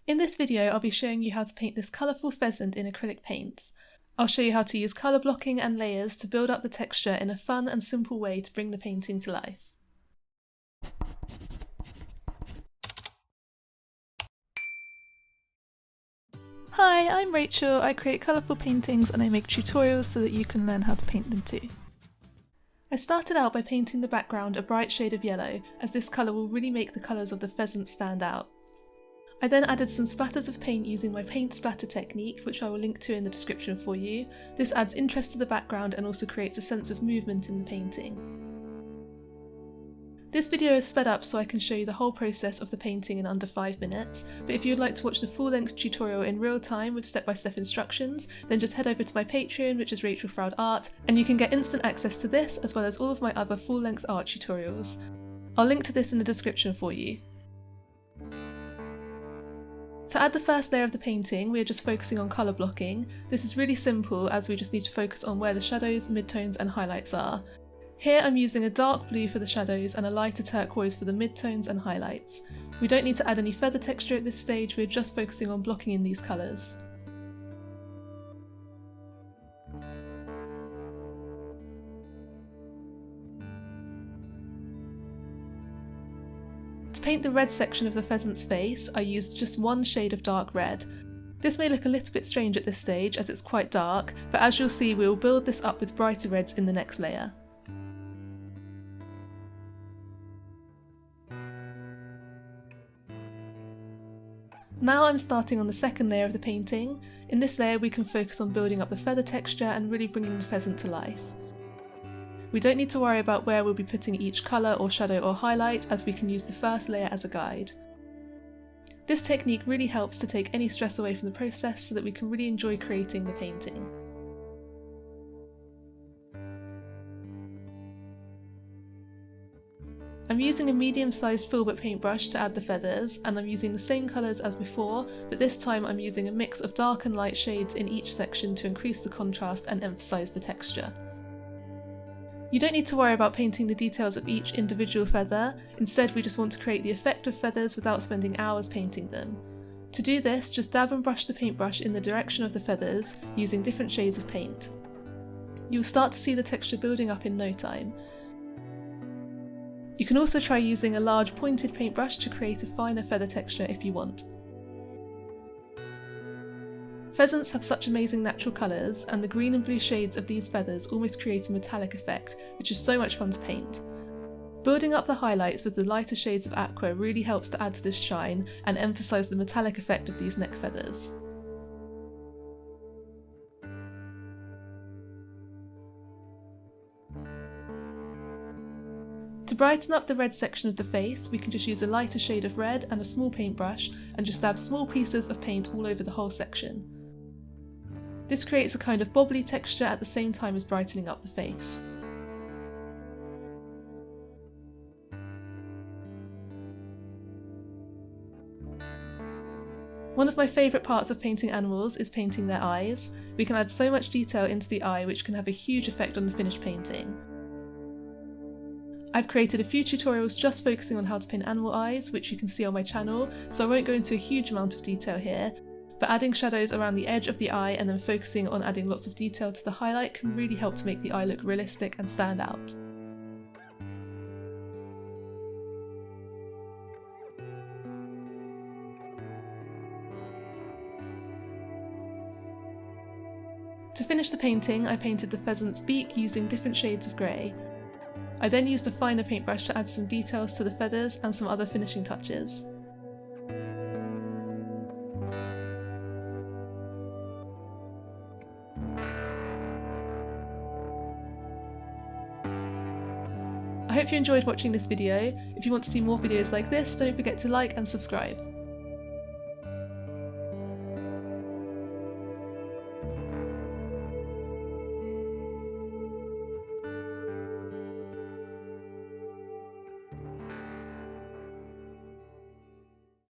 In this video, I'll be showing you how to paint this colourful pheasant in acrylic paints. I'll show you how to use colour blocking and layers to build up the texture in a fun and simple way to bring the painting to life. Hi, I'm Rachel. I create colourful paintings and I make tutorials so that you can learn how to paint them too. I started out by painting the background a bright shade of yellow, as this colour will really make the colours of the pheasant stand out. I then added some splatters of paint using my paint splatter technique, which I will link to in the description for you. This adds interest to the background and also creates a sense of movement in the painting. This video is sped up so I can show you the whole process of the painting in under 5 minutes, but if you would like to watch the full-length tutorial in real time with step-by-step instructions, then just head over to my Patreon, which is Rachel Froud Art, and you can get instant access to this as well as all of my other full-length art tutorials. I'll link to this in the description for you. To add the first layer of the painting, we are just focusing on colour blocking. This is really simple as we just need to focus on where the shadows, midtones and highlights are. Here I'm using a dark blue for the shadows and a lighter turquoise for the midtones and highlights. We don't need to add any feather texture at this stage, we're just focusing on blocking in these colours. To paint the red section of the pheasant's face, I used just one shade of dark red. This may look a little bit strange at this stage as it's quite dark, but as you'll see we will build this up with brighter reds in the next layer. Now I'm starting on the second layer of the painting. In this layer we can focus on building up the feather texture and really bringing the pheasant to life. We don't need to worry about where we'll be putting each colour or shadow or highlight, as we can use the first layer as a guide. This technique really helps to take any stress away from the process so that we can really enjoy creating the painting. I'm using a medium-sized filbert paintbrush to add the feathers, and I'm using the same colours as before, but this time I'm using a mix of dark and light shades in each section to increase the contrast and emphasise the texture. You don't need to worry about painting the details of each individual feather, instead we just want to create the effect of feathers without spending hours painting them. To do this, just dab and brush the paintbrush in the direction of the feathers, using different shades of paint. You'll start to see the texture building up in no time. You can also try using a large pointed paintbrush to create a finer feather texture if you want. Pheasants have such amazing natural colours, and the green and blue shades of these feathers almost create a metallic effect, which is so much fun to paint. Building up the highlights with the lighter shades of aqua really helps to add to this shine and emphasise the metallic effect of these neck feathers. To brighten up the red section of the face, we can just use a lighter shade of red and a small paintbrush and just dab small pieces of paint all over the whole section. This creates a kind of bobbly texture at the same time as brightening up the face. One of my favourite parts of painting animals is painting their eyes. We can add so much detail into the eye which can have a huge effect on the finished painting. I've created a few tutorials just focusing on how to paint animal eyes, which you can see on my channel, so I won't go into a huge amount of detail here, but adding shadows around the edge of the eye and then focusing on adding lots of detail to the highlight can really help to make the eye look realistic and stand out. To finish the painting, I painted the pheasant's beak using different shades of grey. I then used a finer paintbrush to add some details to the feathers and some other finishing touches. I hope you enjoyed watching this video. If you want to see more videos like this, don't forget to like and subscribe.